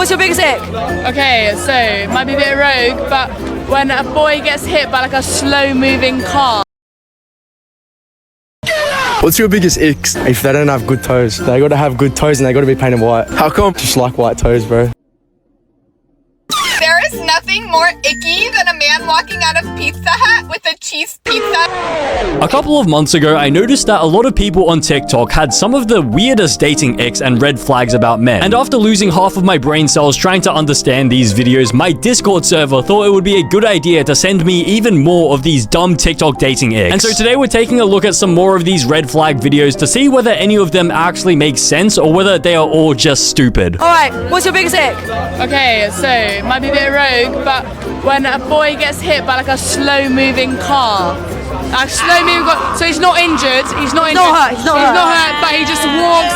what's your biggest ick? Okay, so it might be a bit rogue, but when a boy gets hit by like a slow-moving car. What's your biggest icks? If they don't have good toes. They gotta have good toes and they gotta be painted white. How come? Just like white toes, bro. There is nothing more icky than a man walking out of Pizza Hut with a cheese pizza. A couple of months ago, I noticed that a lot of people on TikTok had some of the weirdest dating icks and red flags about men. And after losing half of my brain cells trying to understand these videos, my Discord server thought it would be a good idea to send me even more of these dumb TikTok dating icks. And so today we're taking a look at some more of these red flag videos to see whether any of them actually make sense or whether they are all just stupid. Alright, what's your biggest ick? Okay, so it might be a bit rogue, but when a boy gets hit by like a slow-moving car. Like slow-moving car, so he's not injured. He's not hurt, but he just walks.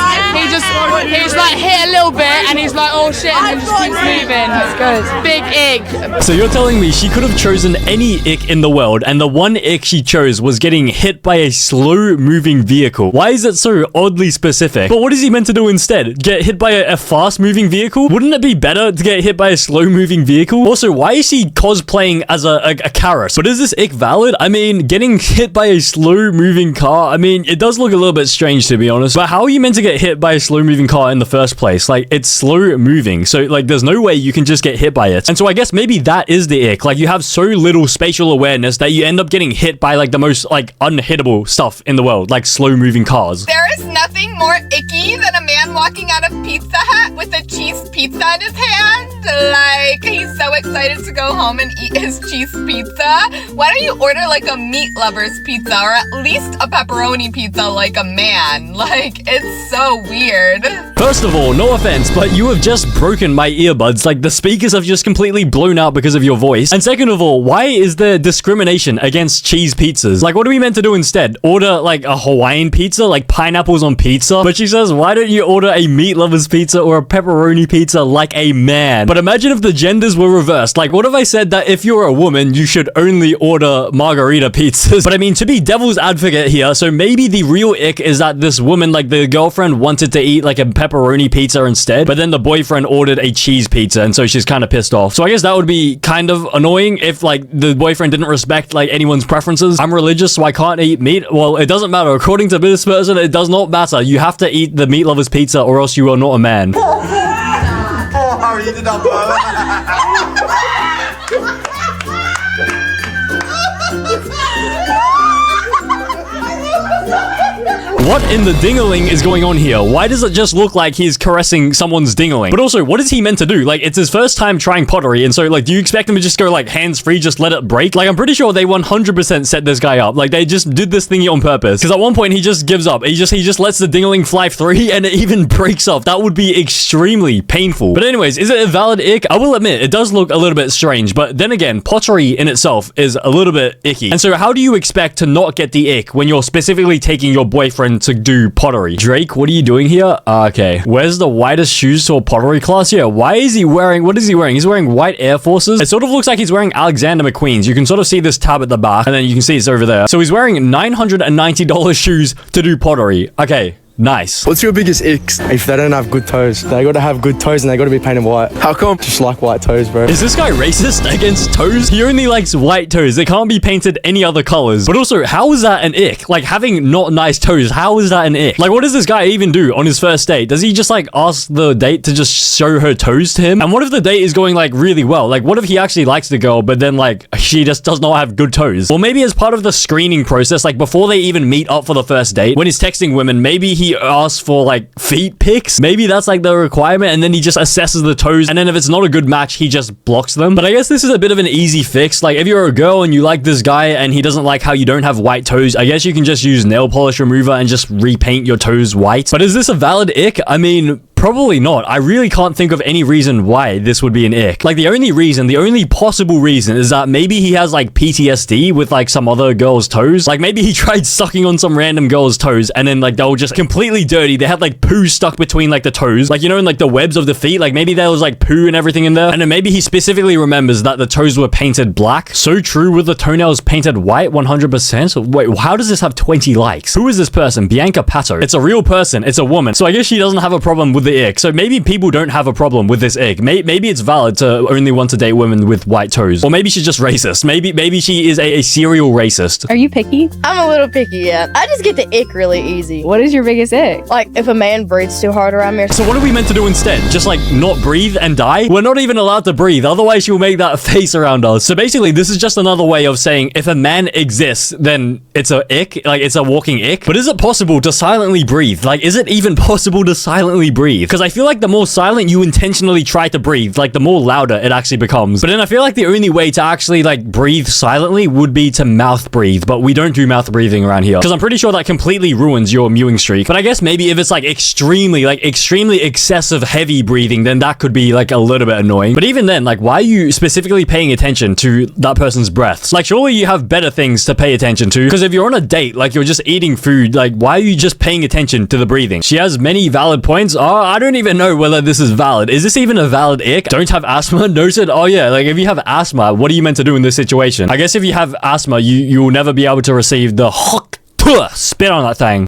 He's like hit a little bit, and he's like, oh shit, and then just keeps moving. That's good. Big ick. So you're telling me she could have chosen any ick in the world, and the one ick she chose was getting hit by a slow-moving vehicle. Why is it so oddly specific? But what is he meant to do instead? Get hit by a fast-moving vehicle? Wouldn't it be better to get hit by a slow-moving vehicle? Also, why is she cosplaying as a carrot? But is this ick valid? I mean, getting hit by a slow-moving car, I mean, it does look a little bit strange to be honest, but how are you meant to get hit by a slow-moving car in the first place? Like, it's slow-moving, so like there's no way you can just get hit by it. And so I guess maybe that is the ick. Like, you have so little spatial awareness that you end up getting hit by like the most like unhittable stuff in the world, like slow-moving cars. There is nothing more icky than a man walking out of Pizza Hut with a cheese pizza in his hand. Like, he's so excited to go home and eat his cheese pizza. Why don't you order like a meat lover's pizza or at least a pepperoni pizza like a man? Like, it's so weird. First of all, no offense, but you have just broken my earbuds. Like, the speakers have just completely blown out because of your voice. And second of all, why is there discrimination against cheese pizzas? Like, what are we meant to do instead? Order like a Hawaiian pizza, like pineapples on pizza? But she says, why don't you order a meat lover's pizza or a pepperoni pizza like a man? But imagine if the genders were reversed. Like, what if I said that if you're a woman, you should only order margarita pizzas? But I mean, to be devil's advocate here, so maybe the real ick is that this woman, like the girlfriend, wanted to eat like a pepperoni pizza instead, but then the boyfriend ordered a cheese pizza, and so she's kind of pissed off. So I guess that would be kind of annoying if like the boyfriend didn't respect like anyone's preferences. I'm religious, so I can't eat meat. Well, it doesn't matter. According to this person, it does not matter. You have to eat the meat lover's pizza or else you are not a man. What in the dingaling is going on here? Why does it just look like he's caressing someone's dingaling? But also, what is he meant to do? Like, it's his first time trying pottery, and so, like, do you expect him to just go, like, hands-free, just let it break? Like, I'm pretty sure they 100% set this guy up. Like, they just did this thingy on purpose. Because at one point, he just gives up. He just lets the dingaling fly free, and it even breaks off. That would be extremely painful. But anyways, is it a valid ick? I will admit, it does look a little bit strange, but then again, pottery in itself is a little bit icky. And so how do you expect to not get the ick when you're specifically taking your boyfriend to do pottery? Drake, what are you doing here? Okay. Where's the whitest shoes to a pottery class? Yeah, why is he wearing, what is he wearing? He's wearing white Air Forces. It sort of looks like he's wearing Alexander McQueen's. You can sort of see this tab at the back, and then you can see it's over there. So he's wearing $990 shoes to do pottery. Okay. Nice. What's your biggest icks? If they don't have good toes. They gotta have good toes and they gotta be painted white. How come? Just like white toes, bro. Is this guy racist against toes? He only likes white toes. They can't be painted any other colors. But also, how is that an ick? Like, having not nice toes, how is that an ick? Like, what does this guy even do on his first date? Does he just, like, ask the date to just show her toes to him? And what if the date is going, like, really well? Like, what if he actually likes the girl, but then, like, she just does not have good toes? Or maybe as part of the screening process, like, before they even meet up for the first date, when he's texting women, maybe he asks for like feet pics. Maybe that's like the requirement, and then he just assesses the toes, and then if it's not a good match, he just blocks them. But I guess this is a bit of an easy fix. Like, if you're a girl and you like this guy and he doesn't like how you don't have white toes, I guess you can just use nail polish remover and just repaint your toes white. But is this a valid ick? I mean, probably not. I really can't think of any reason why this would be an ick. Like, the only possible reason is that maybe he has like PTSD with like some other girl's toes. Like, maybe he tried sucking on some random girl's toes and then like they were just completely dirty. They had like poo stuck between like the toes, like, you know, in like the webs of the feet. Like, maybe there was like poo and everything in there, and then maybe he specifically remembers that the toes were painted black. So true, with the toenails painted white 100%. Wait, how does this have 20 likes? Who is this person? Bianca Pato. It's a real person. It's a woman. So I guess she doesn't have a problem with the the ick. So maybe people don't have a problem with this ick. Maybe it's valid to only want to date women with white toes. Or maybe she's just racist. Maybe she is a serial racist. Are you picky? I'm a little picky, yeah. I just get the ick really easy. What is your biggest ick? Like, if a man breathes too hard around me. So what are we meant to do instead? Just like not breathe and die? We're not even allowed to breathe. Otherwise she'll make that face around us. So basically this is just another way of saying if a man exists, then it's a ick. Like it's a walking ick. But is it possible to silently breathe? Like is it even possible to silently breathe? Because I feel like the more silent you intentionally try to breathe, like the more louder it actually becomes. But then I feel like the only way to actually like breathe silently would be to mouth breathe. But we don't do mouth breathing around here. Because I'm pretty sure that completely ruins your mewing streak. But I guess maybe if it's like extremely excessive heavy breathing, then that could be like a little bit annoying. But even then, like why are you specifically paying attention to that person's breaths? Like surely you have better things to pay attention to. Because if you're on a date, like you're just eating food, like why are you just paying attention to the breathing? She has many valid points. Oh, I don't even know whether this is valid. Is this even a valid ick? Don't have asthma? Noted. Oh yeah, like if you have asthma, what are you meant to do in this situation? I guess if you have asthma, you will never be able to receive the spit on that thing.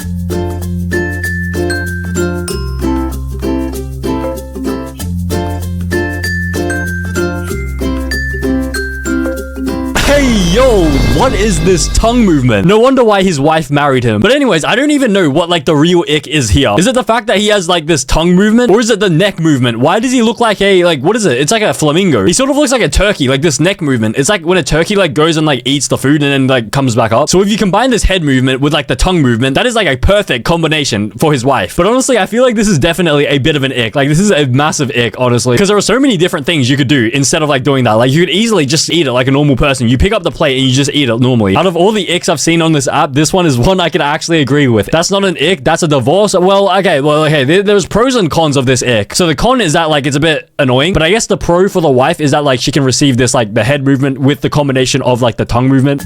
Hey, yo, what is this tongue movement? No wonder why his wife married him. But anyways, I don't even know what like the real ick is here. Is it the fact that he has like this tongue movement? Or is it the neck movement? Why does he look like a, like, what is it? It's like a flamingo. He sort of looks like a turkey, like this neck movement. It's like when a turkey like goes and like eats the food and then like comes back up. So if you combine this head movement with like the tongue movement, that is like a perfect combination for his wife. But honestly, I feel like this is definitely a bit of an ick. Like this is a massive ick, honestly. Because there are so many different things you could do instead of like doing that. Like you could easily just eat it like a normal person. You pick up the plate and you just eat it normally. Out of all the icks I've seen on this app, this one is one I can actually agree with. That's not an ick, that's a divorce. Well, okay, there's pros and cons of this ick. So the con is that like it's a bit annoying, but I guess the pro for the wife is that like she can receive this like the head movement with the combination of like the tongue movement.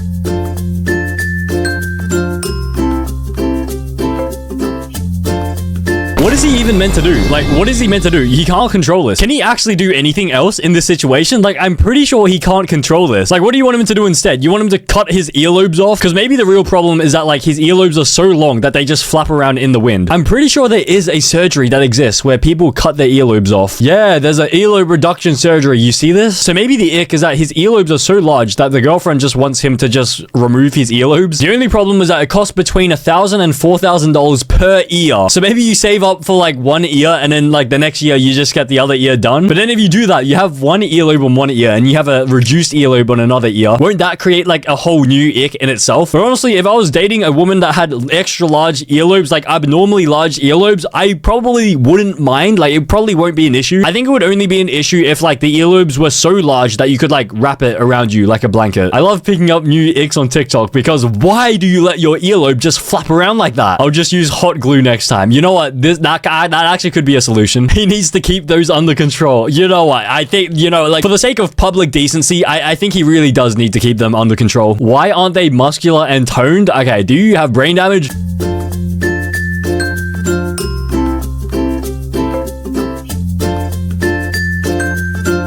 What is he even meant to do? Like, what is he meant to do? He can't control this. Can he actually do anything else in this situation? Like, I'm pretty sure he can't control this. Like, what do you want him to do instead? You want him to cut his earlobes off? Because maybe the real problem is that, like, his earlobes are so long that they just flap around in the wind. I'm pretty sure there is a surgery that exists where people cut their earlobes off. Yeah, there's an earlobe reduction surgery. You see this? So maybe the ick is that his earlobes are so large that the girlfriend just wants him to just remove his earlobes. The only problem is that it costs between $1,000 and $4,000 per ear. So maybe you save up for like one ear and then like the next year you just get the other ear done. But then if you do that, you have one earlobe on one ear and you have a reduced earlobe on another ear. Won't that create like a whole new ick in itself? But honestly, if I was dating a woman that had extra large earlobes, like abnormally large earlobes, I probably wouldn't mind. Like it probably won't be an issue. I think it would only be an issue if like the earlobes were so large that you could like wrap it around you like a blanket. I love picking up new icks on TikTok because why do you let your earlobe just flap around like that? I'll just use hot glue next time. You know what? That actually could be a solution. He needs to keep those under control. You know what? I think, you know, like for the sake of public decency, I think he really does need to keep them under control. Why aren't they muscular and toned? Okay, do you have brain damage?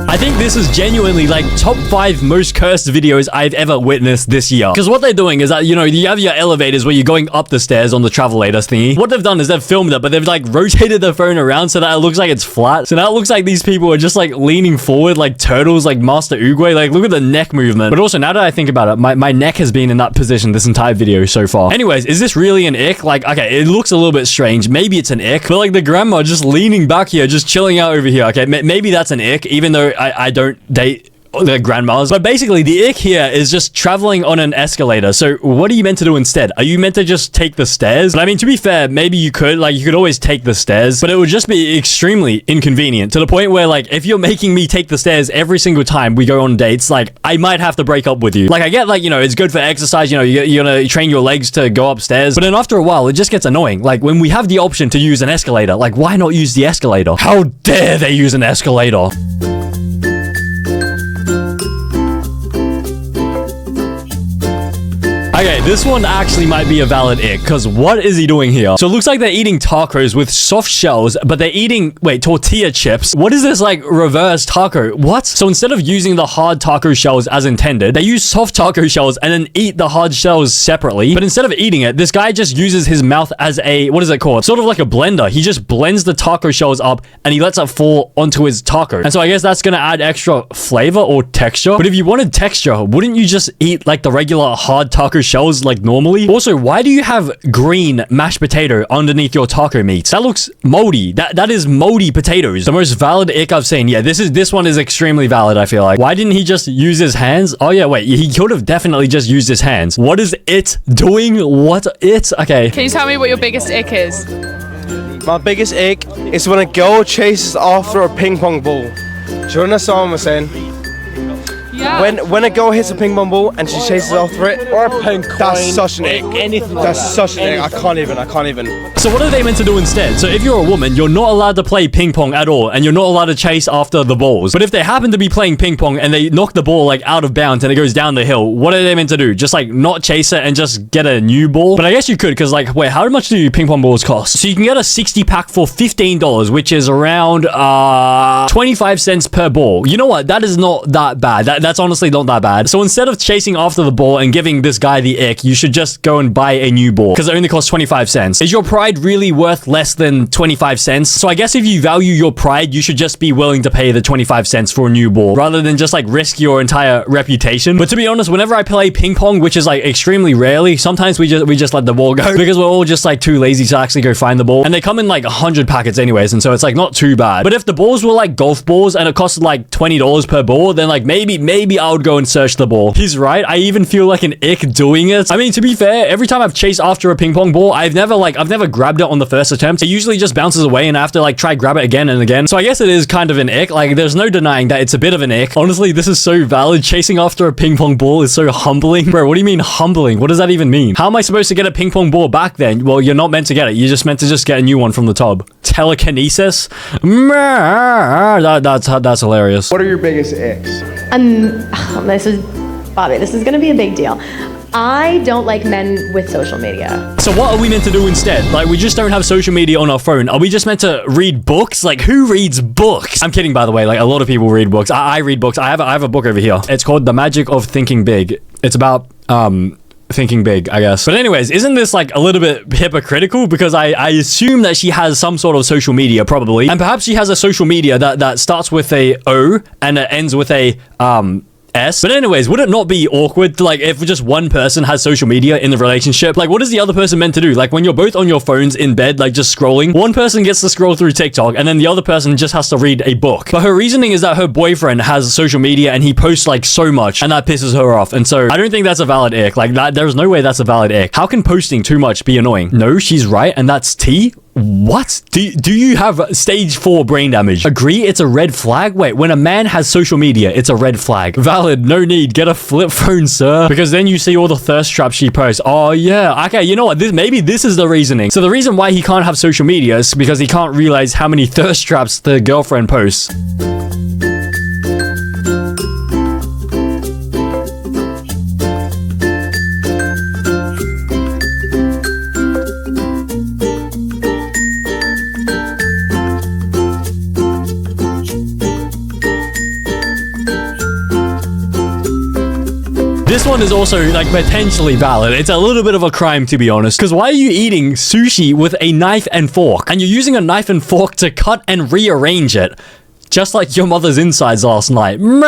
I think this is genuinely like top 5 most cursed videos I've ever witnessed this year. Because what they're doing is that, you know, you have your elevators where you're going up the stairs on the travelator thingy. What they've done is they've filmed it, but they've like rotated their phone around so that it looks like it's flat. So now it looks like these people are just like leaning forward like turtles, like Master Oogway. Like look at the neck movement. But also now that I think about it, my neck has been in that position this entire video so far. Anyways, is this really an ick? Like, okay, it looks a little bit strange. Maybe it's an ick, but like the grandma just leaning back here, just chilling out over here. Okay, maybe that's an ick, even though I don't date the grandmas. But basically the ick here is just traveling on an escalator. So what are you meant to do instead? Are you meant to just take the stairs? But I mean, to be fair, maybe you could always take the stairs, but it would just be extremely inconvenient to the point where like if you're making me take the stairs every single time we go on dates, like I might have to break up with you. Like I get like, you know, it's good for exercise, you know, you're gonna train your legs to go upstairs, but then after a while it just gets annoying. Like when we have the option to use an escalator, like why not use the escalator? How dare they use an escalator? Okay, this one actually might be a valid ick, because what is he doing here? So it looks like they're eating tacos with soft shells, but they're eating, wait, tortilla chips. What is this, like, reverse taco? What? So instead of using the hard taco shells as intended, they use soft taco shells and then eat the hard shells separately. But instead of eating it, this guy just uses his mouth as a, what is it called? Sort of like a blender. He just blends the taco shells up and he lets it fall onto his taco. And so I guess that's gonna add extra flavor or texture. But if you wanted texture, wouldn't you just eat like the regular hard taco shells like normally? Also, why do you have green mashed potato underneath your taco meat? That looks moldy. That is moldy potatoes. The most valid ick I've seen. Yeah, this one is extremely valid, I feel like. Why didn't he just use his hands? Oh yeah, wait, he could have definitely just used his hands. What is it doing? What it? Okay. Can you tell me what your biggest ick is? My biggest ick is when a girl chases after a ping pong ball. Do you understand what I'm saying? Yeah. When a girl hits a ping pong ball and she chases after it, Or a pink coin. that's such an ick. Anything. That's such an ick. I can't even. So what are they meant to do instead? So if you're a woman, you're not allowed to play ping pong at all, and you're not allowed to chase after the balls. But if they happen to be playing ping pong and they knock the ball like out of bounds and it goes down the hill, what are they meant to do? Just like not chase it and just get a new ball? But I guess you could, because like, wait, how much do ping pong balls cost? So you can get a 60 pack for $15, which is around 25 cents per ball. You know what? That is not that bad. That's honestly not that bad. So instead of chasing after the ball and giving this guy the ick, you should just go and buy a new ball, because it only costs 25 cents. Is your pride really worth less than 25 cents? So I guess if you value your pride, you should just be willing to pay the 25 cents for a new ball, rather than just like risk your entire reputation. But to be honest, whenever I play ping pong, which is like extremely rarely, sometimes we just let the ball go because we're all just like too lazy to actually go find the ball. And they come in like 100 packets anyways, and so it's like not too bad. But if the balls were like golf balls and it costed like $20 per ball, then like maybe I would go and search the ball. He's right. I even feel like an ick doing it. I mean, to be fair, every time I've chased after a ping pong ball, I've never grabbed it on the first attempt. It usually just bounces away and I have to like try grab it again and again. So I guess it is kind of an ick. Like there's no denying that it's a bit of an ick. Honestly, this is so valid. Chasing after a ping pong ball is so humbling. Bro, what do you mean humbling? What does that even mean? How am I supposed to get a ping pong ball back then? Well, you're not meant to get it. You're just meant to just get a new one from the tub. Telekinesis? That's hilarious. What are your biggest icks? This is gonna be a big deal. I don't like men with social media. So what are we meant to do instead? Like, we just don't have social media on our phone. Are we just meant to read books? Like, who reads books? I'm kidding, by the way. Like, a lot of people read books. I read books. I have a book over here. It's called The Magic of Thinking Big. It's about, thinking big, I guess. But anyways, isn't this like a little bit hypocritical? Because I assume that she has some sort of social media, probably. And perhaps she has a social media that starts with a O and it ends with a, S. But anyways, would it not be awkward to, like, if just one person has social media in the relationship? Like, what is the other person meant to do? Like, when you're both on your phones in bed, like, just scrolling, one person gets to scroll through TikTok, and then the other person just has to read a book. But her reasoning is that her boyfriend has social media, and he posts, like, so much, and that pisses her off. And so, I don't think that's a valid ick. Like, there's no way that's a valid ick. How can posting too much be annoying? No, she's right, and that's T? What? Do you have stage 4 brain damage? Agree it's a red flag? Wait, when a man has social media, it's a red flag. Valid, no need. Get a flip phone, sir. Because then you see all the thirst traps she posts. Oh, yeah. Okay, you know what? Maybe this is the reasoning. So the reason why he can't have social media is because he can't realize how many thirst traps the girlfriend posts. This one is also, like, potentially valid. It's a little bit of a crime, to be honest. Because why are you eating sushi with a knife and fork? And you're using a knife and fork to cut and rearrange it. Just like your mother's insides last night. But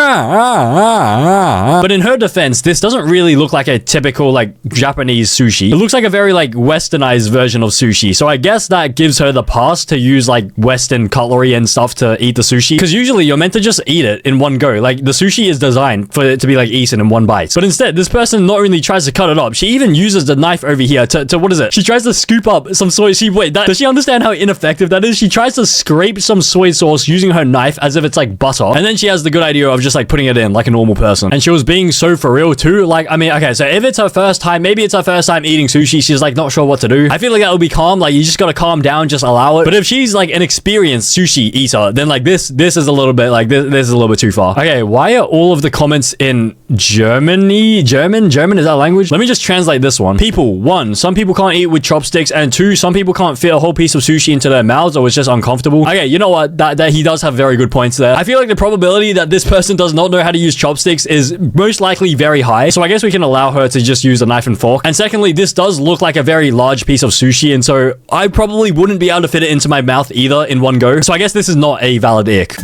in her defense, this doesn't really look like a typical, like, Japanese sushi. It looks like a very, like, westernized version of sushi. So I guess that gives her the pass to use, like, Western cutlery and stuff to eat the sushi. Because usually you're meant to just eat it in one go. Like, the sushi is designed for it to be, like, eaten in one bite. But instead, this person not only tries to cut it up, she even uses the knife over here to what is it? She tries to scoop up some soy. Does she understand how ineffective that is? She tries to scrape some soy sauce using her knife knife as if it's like butter. And then she has the good idea of just like putting it in like a normal person. And she was being so for real too. Like, I mean, okay, so if it's her first time, maybe it's her first time eating sushi, she's like not sure what to do. I feel like that would be calm. Like, you just gotta calm down, just allow it. But if she's like an experienced sushi eater, then like this is a little bit like this is a little bit too far. Okay, why are all of the comments in Germany? German, is that language? Let me just translate this one. People, 1, some people can't eat with chopsticks, and 2, some people can't fit a whole piece of sushi into their mouths, or it's just uncomfortable. Okay, you know what? That he does have very good points there. I feel like the probability that this person does not know how to use chopsticks is most likely very high. So I guess we can allow her to just use a knife and fork. And secondly, this does look like a very large piece of sushi, and so I probably wouldn't be able to fit it into my mouth either in one go. So I guess this is not a valid ick.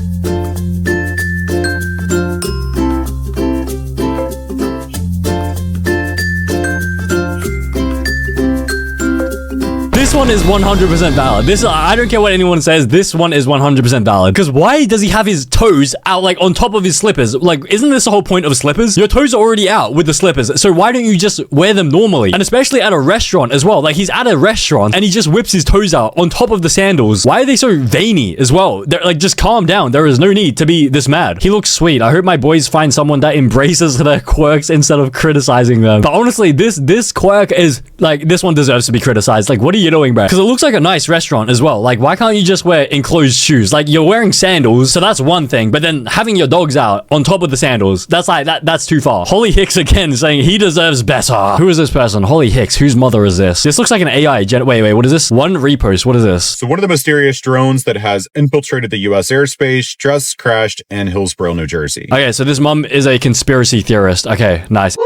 This one is 100% valid. I don't care what anyone says. This one is 100% valid. Because why does he have his toes out like on top of his slippers? Like, isn't this the whole point of slippers? Your toes are already out with the slippers. So why don't you just wear them normally? And especially at a restaurant as well. Like, he's at a restaurant and he just whips his toes out on top of the sandals. Why are they so veiny as well? They're like, just calm down. There is no need to be this mad. He looks sweet. I hope my boys find someone that embraces their quirks instead of criticizing them. But honestly, this quirk is like, this one deserves to be criticized. Like, what are you doing, bro? Because it looks like a nice restaurant as well. Like, why can't you just wear enclosed shoes? Like, you're wearing sandals, so that's one thing, but then having your dogs out on top of the sandals, that's like, that's too far. Holly Hicks again saying he deserves better. Who is this person? Holly Hicks. Whose mother is this? This looks like an AI wait, what is this? One repost. What is this? So one of the mysterious drones that has infiltrated the U.S. airspace just crashed in Hillsborough, New Jersey. Okay, so this mom is a conspiracy theorist. Okay, nice.